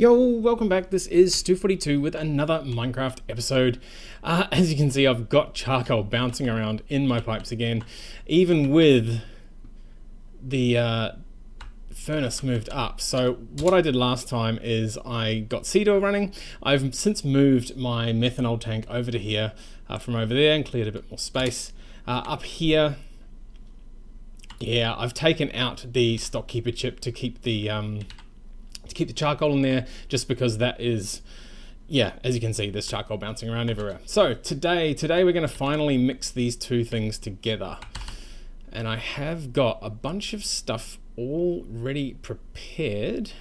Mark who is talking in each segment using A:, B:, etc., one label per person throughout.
A: Yo, welcome back. This is Stu42 with another Minecraft episode. As you can see, I've got charcoal bouncing around in my pipes again, even with the furnace moved up. So what I did last time is I got Cetane running. I've since moved my methanol tank over to here from over there and cleared a bit more space. Up here, yeah, I've taken out the stock keeper chip to keep the charcoal in there, just because that is, yeah, as you can see, there's charcoal bouncing around everywhere. So today we're going to finally mix these two things together, and I have got a bunch of stuff already prepared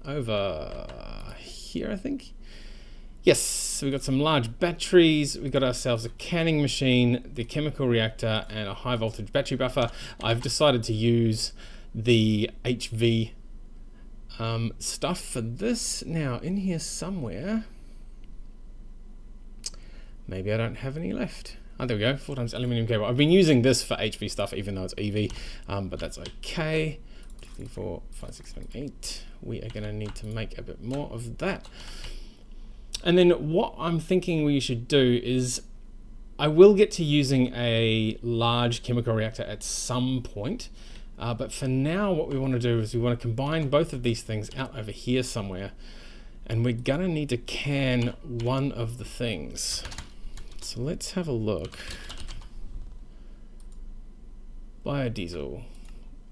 A: over here, I think. Yes, so we've got some large batteries, we've got ourselves a canning machine, the chemical reactor, and a high voltage battery buffer. I've decided to use the HV stuff for this. Now in here somewhere, maybe I don't have any left. Oh, there we go, 4 times aluminium cable. I've been using this for HV stuff even though it's EV, but that's okay. 2, 3, 4, 5, 6, 7, 8. We are going to need to make a bit more of that. And then what I'm thinking we should do is, I will get to using a large chemical reactor at some point. But for now, what we want to do is we want to combine both of these things out over here somewhere, and we're going to need to can one of the things. So let's have a look. Biodiesel,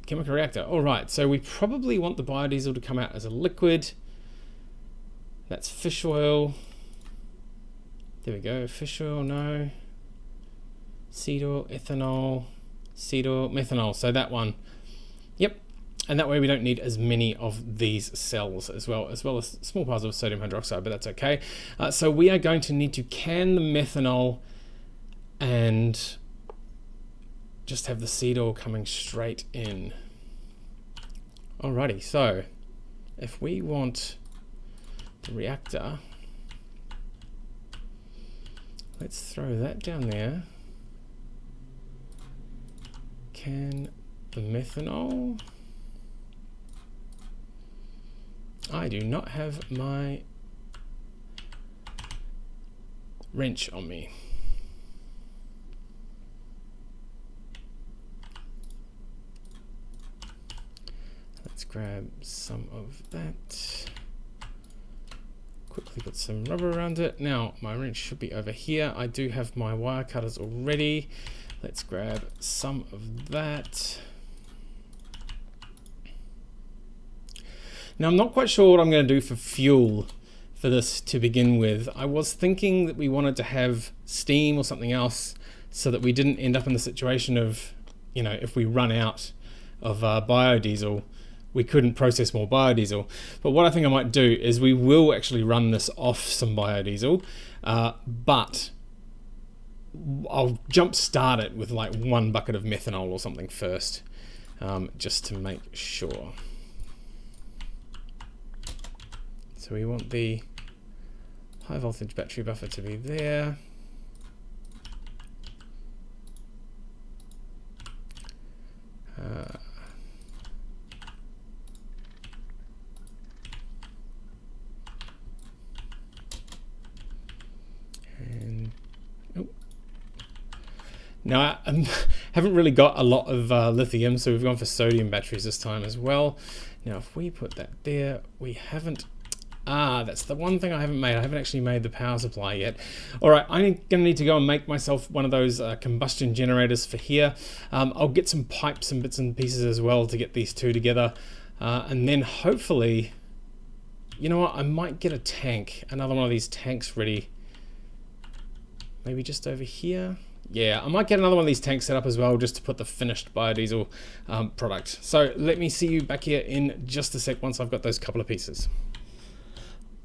A: chemical reactor. All right, so we probably want the biodiesel to come out as a liquid. That's fish oil. There we go, fish oil, no. Seed oil, ethanol, seed oil, methanol, so that one. Yep, and that way we don't need as many of these cells as well as small piles of sodium hydroxide, but that's okay. So we are going to need to can the methanol and just have the seed oil coming straight in. Alrighty, so if we want the reactor, let's throw that down there. Can the methanol. I do not have my wrench on me. Let's grab some of that. Quickly put some rubber around it. Now my wrench should be over here. I do have my wire cutters already. Let's grab some of that. Now I'm not quite sure what I'm going to do for fuel for this to begin with. I was thinking that we wanted to have steam or something else so that we didn't end up in the situation of, you know, if we run out of biodiesel, we couldn't process more biodiesel. But what I think I might do is we will actually run this off some biodiesel, but I'll jump start it with like 1 bucket of methanol or something first, just to make sure. So we want the high voltage battery buffer to be there. And oh. Now I haven't really got a lot of lithium, so we've gone for sodium batteries this time as well. Now if we put that there, we haven't. That's the one thing I haven't made. I haven't actually made the power supply yet. All right, I'm going to need to go and make myself one of those combustion generators for here. I'll get some pipes and bits and pieces as well to get these two together. And then hopefully, you know what, I might get a tank, another one of these tanks ready. Maybe just over here. Yeah, I might get another one of these tanks set up as well, just to put the finished biodiesel product. So let me see you back here in just a sec once I've got those couple of pieces.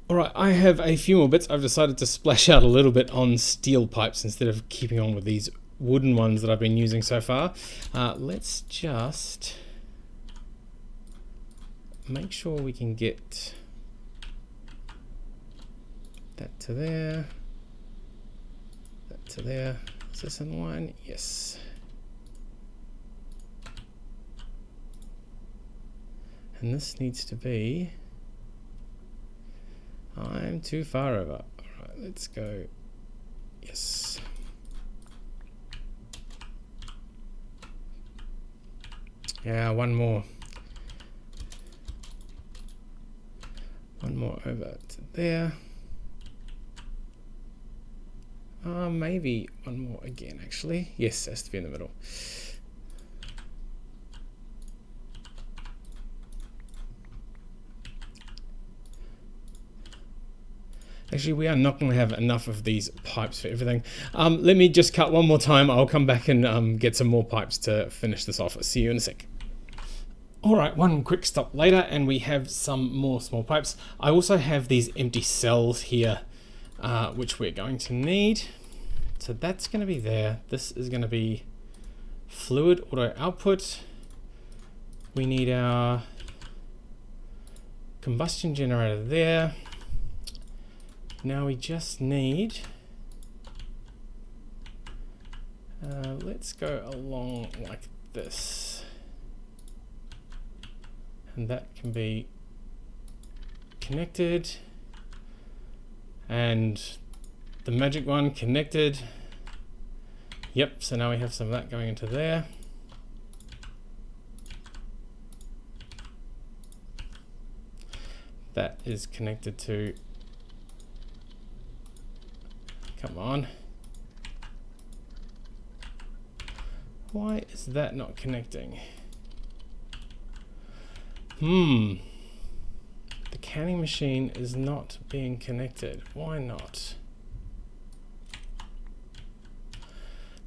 A: Alright, I have a few more bits. I've decided to splash out a little bit on steel pipes instead of keeping on with these wooden ones that I've been using so far. Let's just make sure we can get that to there, that to there. Is this in line? Yes. And this needs to be... I'm too far over. Alright, let's go. Yes. Yeah, one more. One more over to there. Maybe one more again, actually. Yes, has to be in the middle. Actually, we are not going to have enough of these pipes for everything. Let me just cut one more time. I'll come back and get some more pipes to finish this off. I'll see you in a sec. Alright, one quick stop later and we have some more small pipes. I also have these empty cells here, which we're going to need. So that's going to be there. This is going to be fluid auto output. We need our combustion generator there. Now we just need, let's go along like this. And that can be connected. And the magic one connected. Yep, so now we have some of that going into there. That is connected to, come on. Why is that not connecting? The canning machine is not being connected. Why not?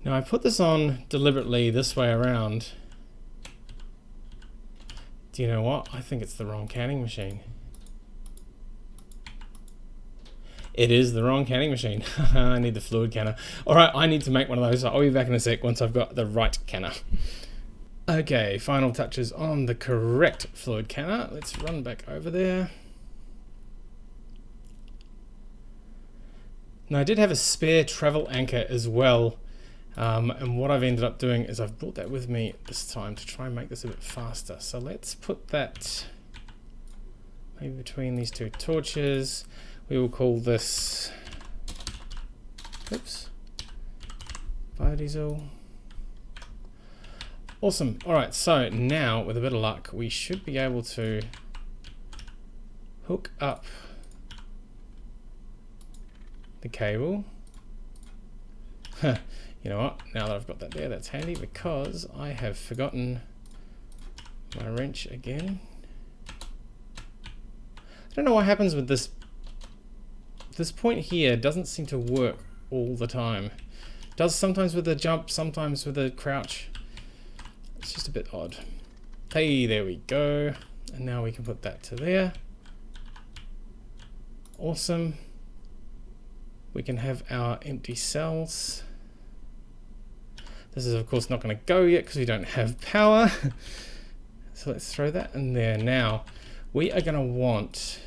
A: Now I put this on deliberately this way around. Do you know what? I think it's the wrong canning machine. It is the wrong canning machine. I need the fluid canner. Alright, I need to make one of those. So I'll be back in a sec once I've got the right canner. Okay, final touches on the correct fluid canner. Let's run back over there. Now I did have a spare travel anchor as well. And what I've ended up doing is I've brought that with me this time to try and make this a bit faster. So let's put that maybe between these two torches. We will call this, oops, Biodiesel. Awesome. Alright, so now with a bit of luck, we should be able to hook up the cable. You know what? Now that I've got that there, that's handy because I have forgotten my wrench again. I don't know what happens with this. This point here doesn't seem to work all the time. It does sometimes with a jump, sometimes with a crouch. It's just a bit odd. Hey, there we go. And now we can put that to there. Awesome. We can have our empty cells. This is of course not going to go yet because we don't have power. So let's throw that in there. Now we are going to want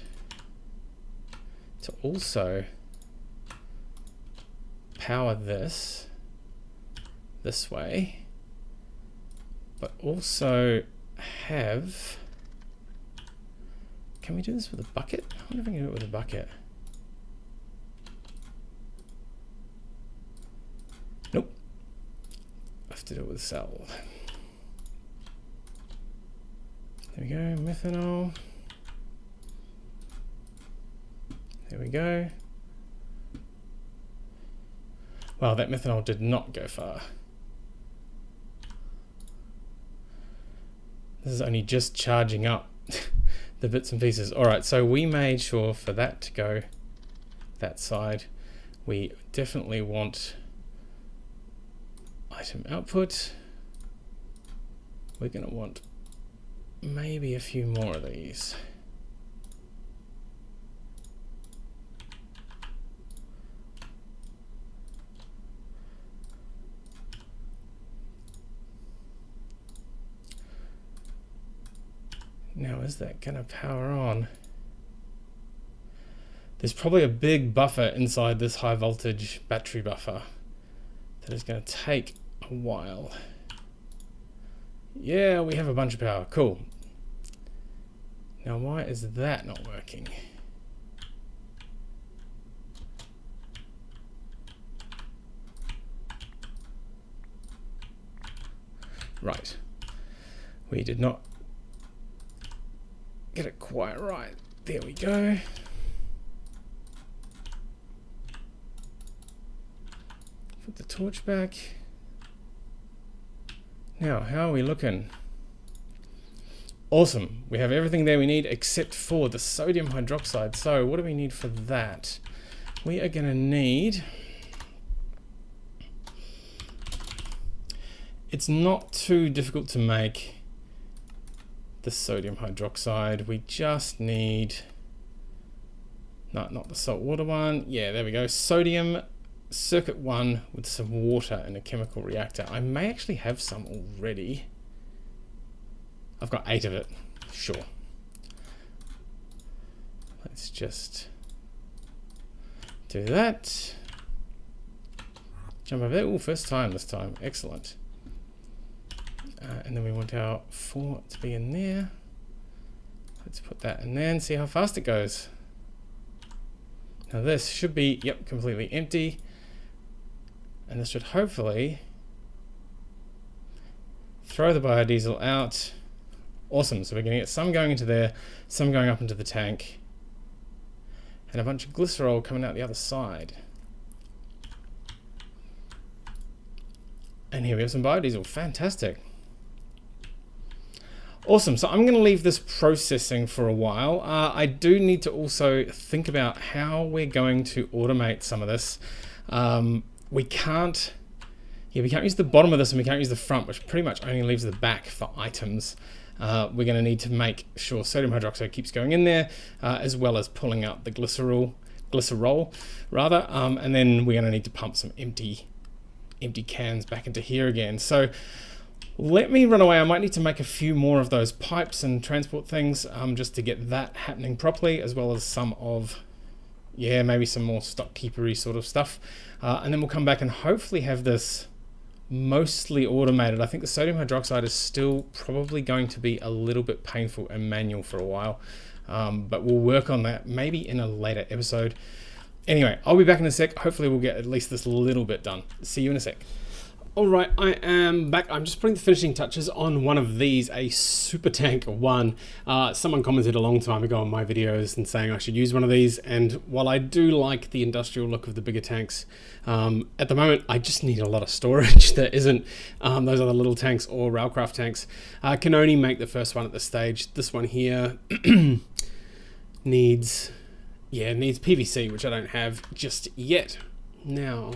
A: to also power this way, but also have, can we do this with a bucket? I wonder if we can do it with a bucket. Nope. I have to do it with a cell. There we go, methanol. There we go. Wow, that methanol did not go far. This is only just charging up the bits and pieces. Alright, so we made sure for that to go that side. We definitely want item output. We're going to want maybe a few more of these. Now, is that going to power on? There's probably a big buffer inside this high voltage battery buffer that is going to take a while. Yeah, we have a bunch of power. Cool. Now, why is that not working? Right. We did not get it quite right. There we go. Put the torch back. Now, how are we looking? Awesome. We have everything there we need except for the sodium hydroxide. So what do we need for that? We are going to need... It's not too difficult to make the sodium hydroxide. We just need... No, not the salt water one. Yeah, there we go. Sodium circuit 1 with some water in a chemical reactor. I may actually have some already. I've got 8 of it. Sure. Let's just do that. Jump over there. Oh, first time this time. Excellent. And then we want our 4 to be in there. Let's put that in there and see how fast it goes. Now this should be, yep, completely empty. And this should hopefully throw the biodiesel out. Awesome, so we're going to get some going into there, some going up into the tank, and a bunch of glycerol coming out the other side. And here we have some biodiesel, fantastic. Awesome, so I'm going to leave this processing for a while. I do need to also think about how we're going to automate some of this. We can't use the bottom of this and we can't use the front, which pretty much only leaves the back for items. We're going to need to make sure sodium hydroxide keeps going in there, as well as pulling out the glycerol rather, and then we're going to need to pump some empty cans back into here again. So let me run away. I might need to make a few more of those pipes and transport things just to get that happening properly, as well as some of, yeah, maybe some more stock keepery sort of stuff. And then we'll come back and hopefully have this mostly automated. I think the sodium hydroxide is still probably going to be a little bit painful and manual for a while, but we'll work on that maybe in a later episode. Anyway, I'll be back in a sec. Hopefully we'll get at least this little bit done. See you in a sec. All right, I am back. I'm just putting the finishing touches on one of these, a Super Tank 1. Someone commented a long time ago on my videos and saying I should use one of these. And while I do like the industrial look of the bigger tanks, at the moment I just need a lot of storage. There isn't those other little tanks or railcraft tanks. I can only make the first one at this stage. This one here needs PVC, which I don't have just yet. Now,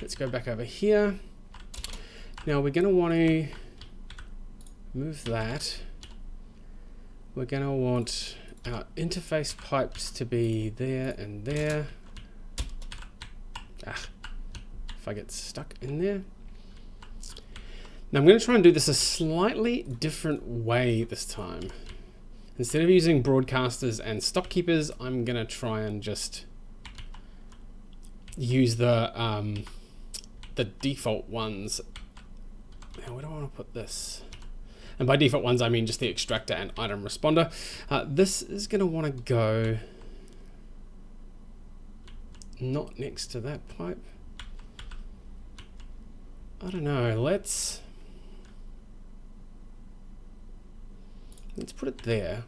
A: let's go back over here. Now we're going to want to move that. We're going to want our interface pipes to be there and there. If I get stuck in there. Now I'm going to try and do this a slightly different way this time. Instead of using broadcasters and stock keepers, I'm going to try and just use the default ones. Now, where do I want to put this? And by default ones, I mean just the extractor and item responder. This is going to want to go not next to that pipe. I don't know. Let's put it there.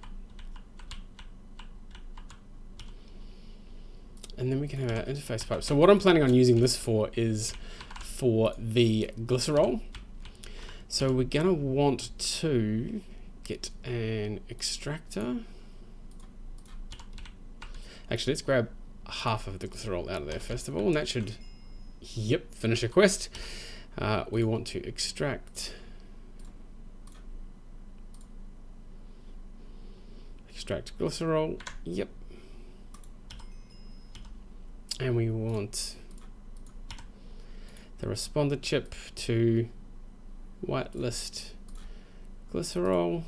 A: And then we can have our interface pipe. So what I'm planning on using this for is for the glycerol. So we're going to want to get an extractor. Actually, let's grab half of the glycerol out of there first of all, and that should, yep, finish a quest. We want to extract glycerol, yep. And we want the responder chip to whitelist glycerol.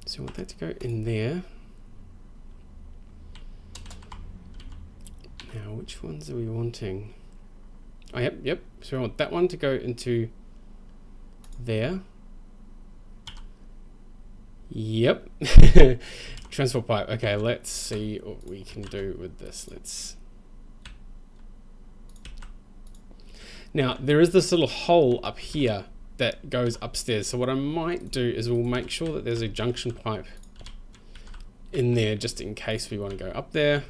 A: So we want that to go in there. Now, which ones are we wanting? Oh, yep. So we want that one to go into there. Yep. Transport pipe. Okay, let's see what we can do with this. Now, there is this little hole up here that goes upstairs. So what I might do is we'll make sure that there's a junction pipe in there just in case we want to go up there.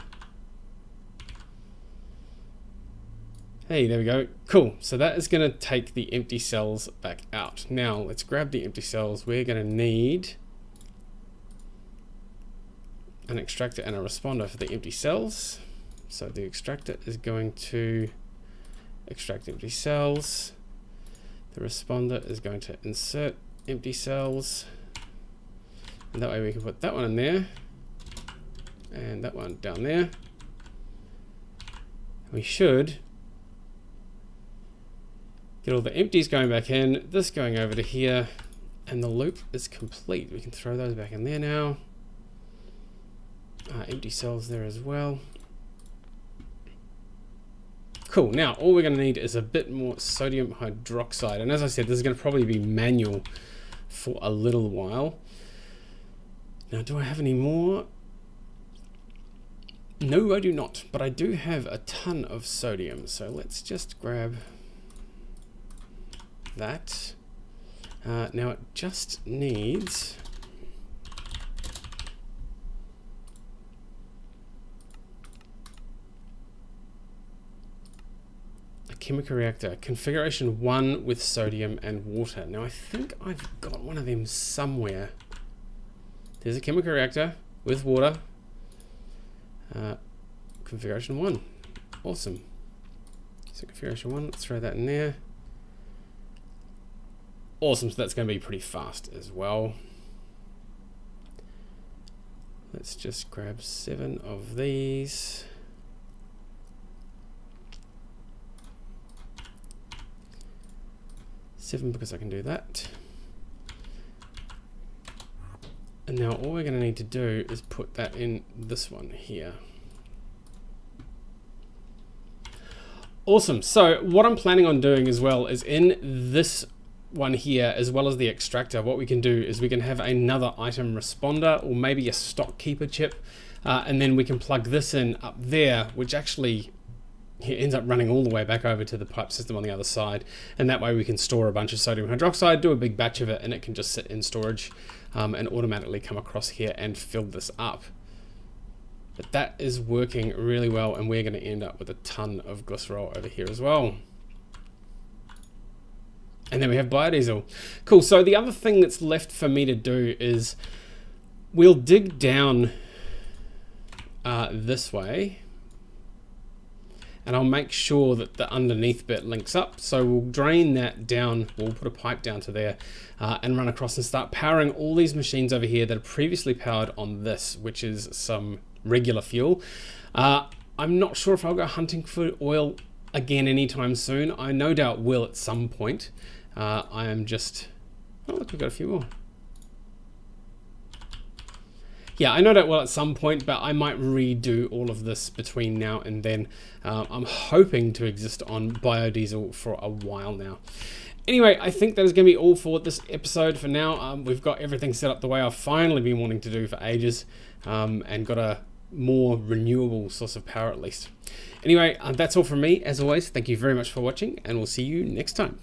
A: Hey, there we go. Cool. So that is going to take the empty cells back out. Now, let's grab the empty cells. We're going to need an extractor and a responder for the empty cells. So the extractor is going to extract empty cells. The responder is going to insert empty cells. And that way we can put that one in there. And that one down there. We should get all the empties going back in, this going over to here, and the loop is complete. We can throw those back in there now. Empty cells there as well. Cool, now all we're going to need is a bit more sodium hydroxide. And as I said, this is going to probably be manual for a little while. Now, do I have any more? No, I do not, but I do have a ton of sodium. So let's just grab that. Now it just needs a chemical reactor, configuration 1 with sodium and water. Now I think I've got one of them somewhere. There's a chemical reactor with water, configuration 1. Awesome. So configuration 1, let's throw that in there. Awesome, so that's going to be pretty fast as well. Let's just grab 7 of these. Seven because I can do that. And now all we're going to need to do is put that in this one here. Awesome, so what I'm planning on doing as well is in this one here, as well as the extractor, what we can do is we can have another item responder or maybe a stock keeper chip, and then we can plug this in up there, which actually ends up running all the way back over to the pipe system on the other side, and that way we can store a bunch of sodium hydroxide, do a big batch of it, and it can just sit in storage and automatically come across here and fill this up. But that is working really well, and we're going to end up with a ton of glycerol over here as well. And then we have biodiesel. Cool, so the other thing that's left for me to do is we'll dig down this way, and I'll make sure that the underneath bit links up. So we'll drain that down, we'll put a pipe down to there and run across and start powering all these machines over here that are previously powered on this, which is some regular fuel. I'm not sure if I'll go hunting for oil again anytime soon. I no doubt will at some point. I am just, oh look, we've got a few more. Yeah, I know that will at some point, but I might redo all of this between now and then. I'm hoping to exist on biodiesel for a while now. Anyway, I think that is going to be all for this episode for now. We've got everything set up the way I've finally been wanting to do for ages, and got a more renewable source of power at least. Anyway, that's all from me. As always, thank you very much for watching, and we'll see you next time.